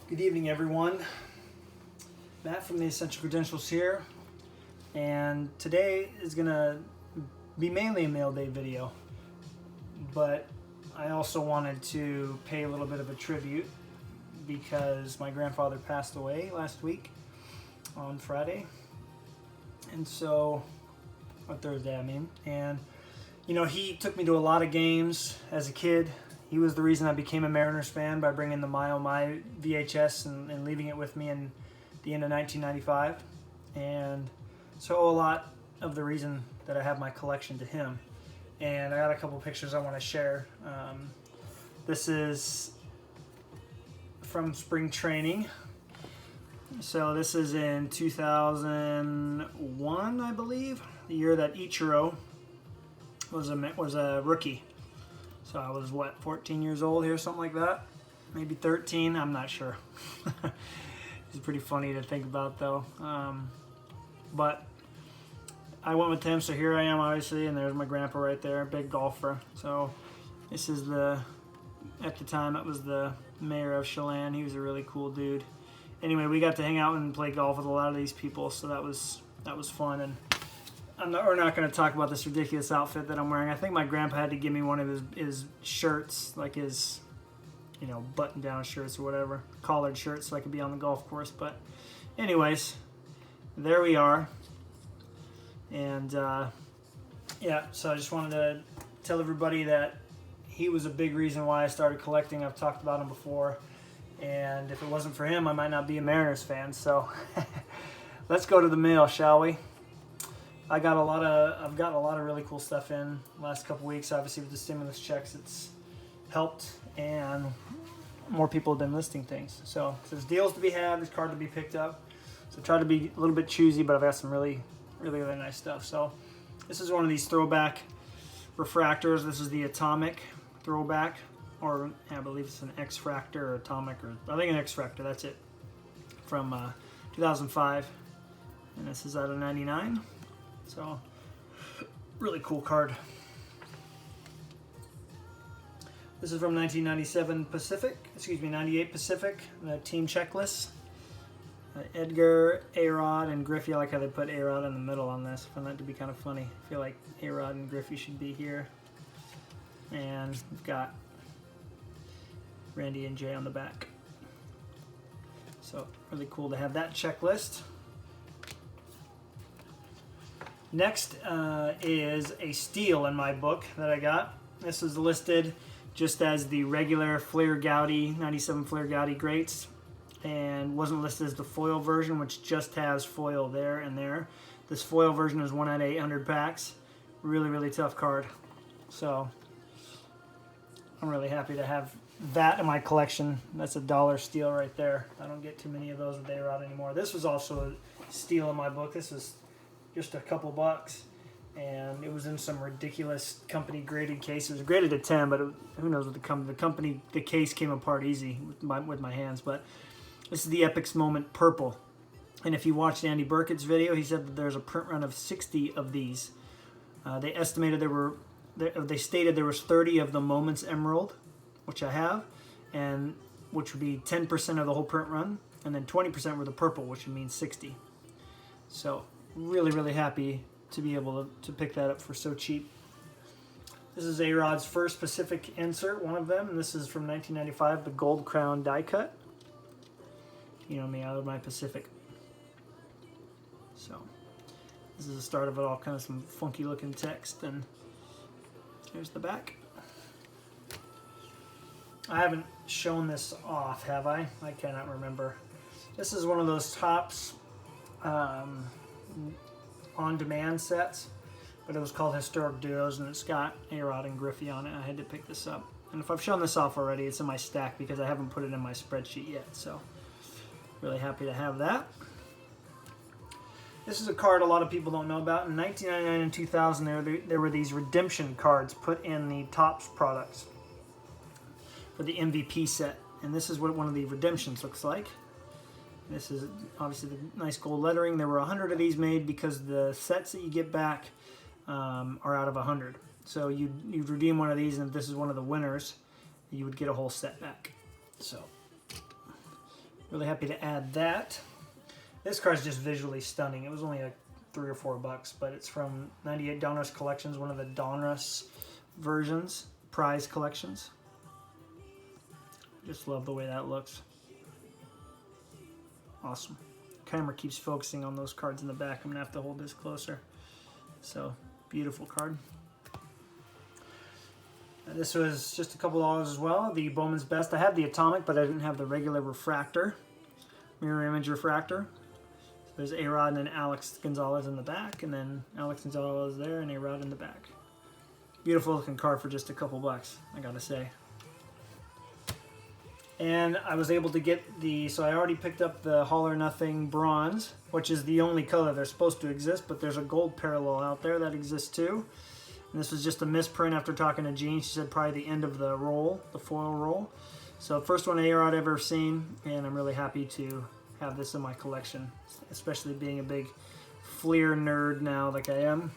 Good evening, everyone. Matt from the Essential Credentials here, and today is going to be mainly a mail day video, but I also wanted to pay a little bit of a tribute because my grandfather passed away last week on Friday, and so, on Thursday I mean, and you know, he took me to a lot of games as a kid. He was the reason I became a Mariners fan by bringing the My Oh My VHS and leaving it with me in the end of 1995. And so a lot of the reason that I have my collection to him. And I got a couple pictures I want to share. This is from spring training. So this is in 2001, I believe, the year that Ichiro was a rookie. So I was, 14 years old here, something like that? Maybe 13, I'm not sure. It's pretty funny to think about, though. But I went with him, so here I am, obviously, and there's my grandpa right there, big golfer. So this is at the time, it was the mayor of Chelan. He was a really cool dude. Anyway, we got to hang out and play golf with a lot of these people, so that was fun. And we're not going to talk about this ridiculous outfit that I'm wearing. I think my grandpa had to give me one of his shirts, like his, you know, button-down shirts or whatever, collared shirts, so I could be on the golf course. But anyways, there we are. And yeah, so I just wanted to tell everybody that he was a big reason why I started collecting. I've talked about him before. And if it wasn't for him, I might not be a Mariners fan. So let's go to the mail, shall we? I've gotten a lot of really cool stuff in the last couple weeks. Obviously, with the stimulus checks, it's helped, and more people have been listing things. So there's deals to be had, there's card to be picked up. So try to be a little bit choosy, but I've got some really nice stuff. So this is one of these throwback refractors. This is the Atomic throwback, or I believe it's an X-Fractor or Atomic, or I think an X-Fractor. That's it, from 2005, and this is out of 99. So, really cool card. This is from 1998 Pacific, the team checklist. Edgar, A-Rod, and Griffey. I like how they put A-Rod in the middle on this. I find that to be kind of funny. I feel like A-Rod and Griffey should be here. And we've got Randy and Jay on the back. So, really cool to have that checklist. Next is a steal in my book that I got. This is listed just as the regular Flair Gowdy, 97 Flair Gowdy Greats, and wasn't listed as the foil version, which just has foil there and there. This foil version is 1 out of 800 packs. Really tough card. So I'm really happy to have that in my collection. That's a dollar steal right there. I don't get too many of those with A-Rod anymore. This was also a steal in my book. This was just a couple bucks, and it was in some ridiculous company graded case. It was graded to 10, but who knows what the case came apart easy with my hands. But this is the Epic's Moment Purple, and if you watched Andy Burkett's video, he said that there's a print run of 60 of these. They stated there was 30 of the Moments Emerald, which I have, and which would be 10% of the whole print run, and then 20% were the purple, which would mean 60. So really happy to be able to pick that up for so cheap. This is A-Rod's first Pacific insert, one of them, and this is from 1995, the Gold Crown die cut. You know me, I love my Pacific. So this is the start of it all, kind of some funky looking text, and here's the back. I haven't shown this off, have I? I cannot remember. This is one of those Topps on-demand sets, but it was called Historic Duos, and it's got A-Rod and Griffey on it. I had to pick this up, and if I've shown this off already, it's in my stack because I haven't put it in my spreadsheet yet. So really happy to have that. This is a card a lot of people don't know about. In 1999 and 2000, there were these redemption cards put in the Topps products for the MVP set, and this is what one of the redemptions looks like. This is obviously the nice gold lettering. There were 100 of these made because the sets that you get back are out of 100. So you'd redeem one of these, and if this is one of the winners, you would get a whole set back. So Really happy to add that. This card's just visually stunning. It was only like $3 or $4, but it's from 98 Donruss Collections, one of the Donruss versions, prize collections. Just love the way that looks. Awesome. Camera keeps focusing on those cards in the back. I'm gonna have to hold this closer. So, beautiful card. This was just a couple dollars as well. The Bowman's Best. I had the Atomic, but I didn't have the regular refractor, mirror image refractor. So there's A-Rod and then Alex Gonzalez in the back, and then Alex Gonzalez there and A-Rod in the back. Beautiful looking card for just a couple bucks, I gotta say. And I was able to get so I already picked up the All or Nothing Bronze, which is the only color they're supposed to exist, but there's a gold parallel out there that exists too. And this was just a misprint after talking to Jean. She said probably the end of the roll, the foil roll. So first one A-Rod I've ever seen, and I'm really happy to have this in my collection, especially being a big Fleer nerd now like I am.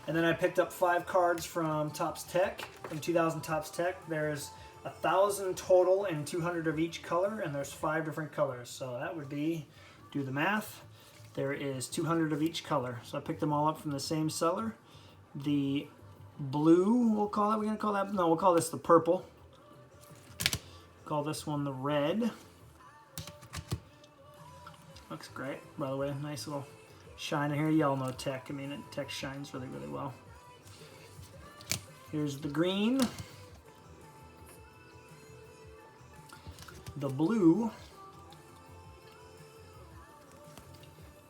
And then I picked up 5 cards from Topps Tech, from 2000 Topps Tech. There's 1,000 total and 200 of each color, and there's 5 different colors. So that would be, do the math, there is 200 of each color. So I picked them all up from the same seller. The blue, we'll call it, we're gonna call that, no, we'll call this the purple. Call this one the red. Looks great, by the way, nice little shine in here. Y'all know Tech, I mean, Tech shines really, really well. Here's the green. The blue.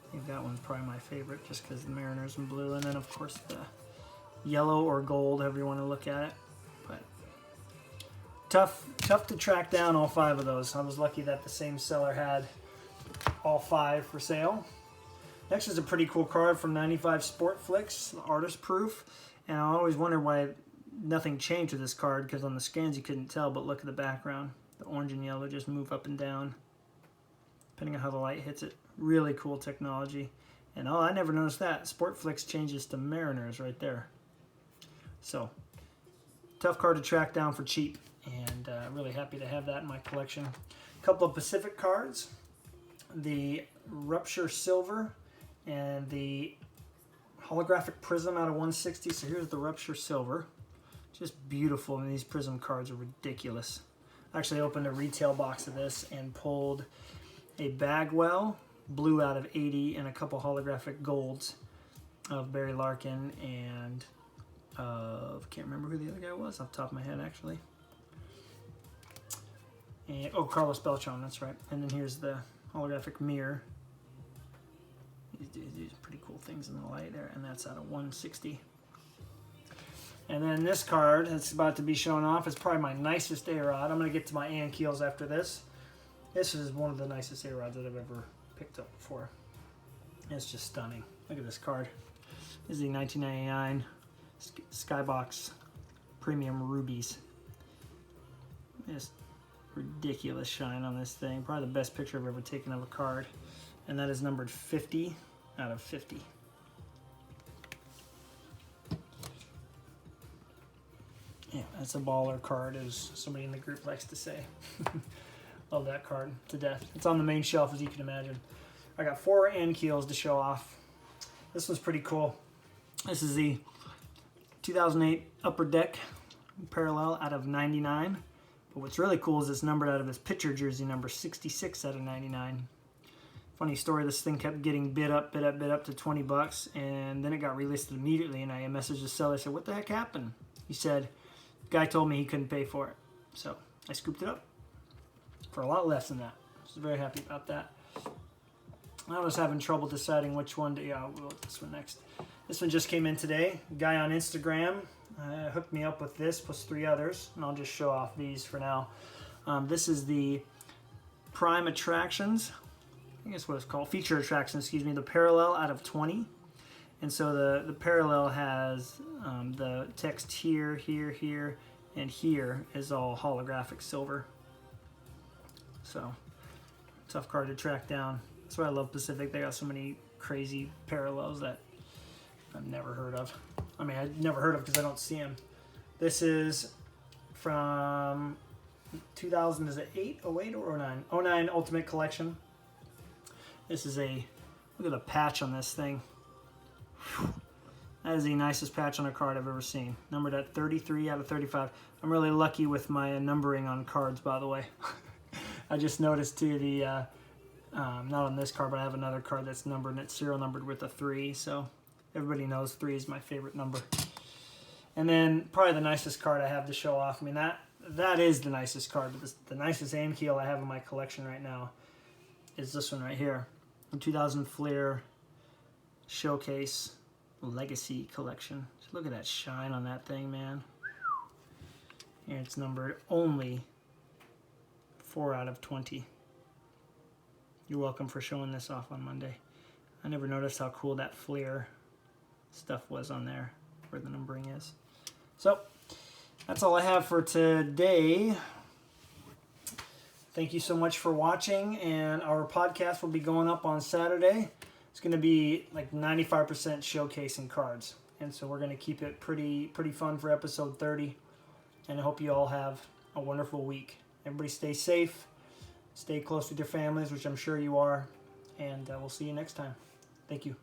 I think that one's probably my favorite just because the Mariners in blue. And then, of course, the yellow or gold, however you want to look at it. But tough to track down all 5 of those. I was lucky that the same seller had all 5 for sale. Next is a pretty cool card from 95 Sport Flicks, Artist Proof. And I always wonder why nothing changed with this card, because on the scans you couldn't tell, but look at the background. The orange and yellow just move up and down depending on how the light hits it. Really cool technology. And oh, I never noticed that. Sportflix changes to Mariners right there. So, tough card to track down for cheap, and really happy to have that in my collection. A couple of Pacific cards. The Rupture Silver and the Holographic Prism out of 160. So here's the Rupture Silver. Just beautiful, and these Prism cards are ridiculous. I actually opened a retail box of this and pulled a Bagwell blue out of 80 and a couple holographic golds of Barry Larkin and can't remember who the other guy was off the top of my head actually. And oh, Carlos Beltran, that's right. And then here's the holographic mirror. These pretty cool things in the light there, and that's out of 160. And then this card that's about to be shown off is probably my nicest A-Rod. I'm going to get to my Ankiels after this. This is one of the nicest A-Rods that I've ever picked up before. It's just stunning. Look at this card. This is the 1999 Skybox Premium Rubies. Just ridiculous shine on this thing. Probably the best picture I've ever taken of a card. And that is numbered 50 out of 50. Yeah, that's a baller card, as somebody in the group likes to say. Love that card to death. It's on the main shelf, as you can imagine. I got 4 Ankiels to show off. This one's pretty cool. This is the 2008 Upper Deck parallel out of 99. But what's really cool is it's numbered out of his pitcher jersey, number 66 out of 99. Funny story, this thing kept getting bid up to 20 bucks, and then it got relisted immediately, and I messaged the seller, I said, what the heck happened? He said, guy told me he couldn't pay for it. So I scooped it up for a lot less than that. I was very happy about that. I was having trouble deciding which one to, yeah, we'll look at this one next. This one just came in today. A guy on Instagram hooked me up with this plus 3 others, and I'll just show off these for now. This is the Prime Attractions, I guess what it's called, Feature Attractions, excuse me, the parallel out of 20. And so the parallel has the text here, here, here, and here is all holographic silver. So, tough card to track down. That's why I love Pacific. They got so many crazy parallels that I've never heard of. I mean, I've never heard of because I don't see them. This is from 2000, is it 08 or 09? 09 Ultimate Collection. This is a, look at the patch on this thing. Whew. That is the nicest patch on a card I've ever seen. Numbered at 33 out of 35. I'm really lucky with my numbering on cards, by the way. I just noticed too, the not on this card, but I have another card that's numbered, and it's serial numbered with a 3, so everybody knows 3 is my favorite number. And then probably the nicest card I have to show off. I mean, that is the nicest card, but the nicest Ankiel I have in my collection right now is this one right here. The 2000 Fleer Showcase Legacy Collection. Just look at that shine on that thing, man. Here it's numbered only 4 out of 20. You're welcome for showing this off on Monday. I never noticed how cool that Fleer stuff was on there, where the numbering is. So, that's all I have for today. Thank you so much for watching, and our podcast will be going up on Saturday. It's going to be like 95% showcasing cards, and so we're going to keep it pretty fun for episode 30, and I hope you all have a wonderful week. Everybody stay safe, stay close with your families, which I'm sure you are, and we'll see you next time. Thank you.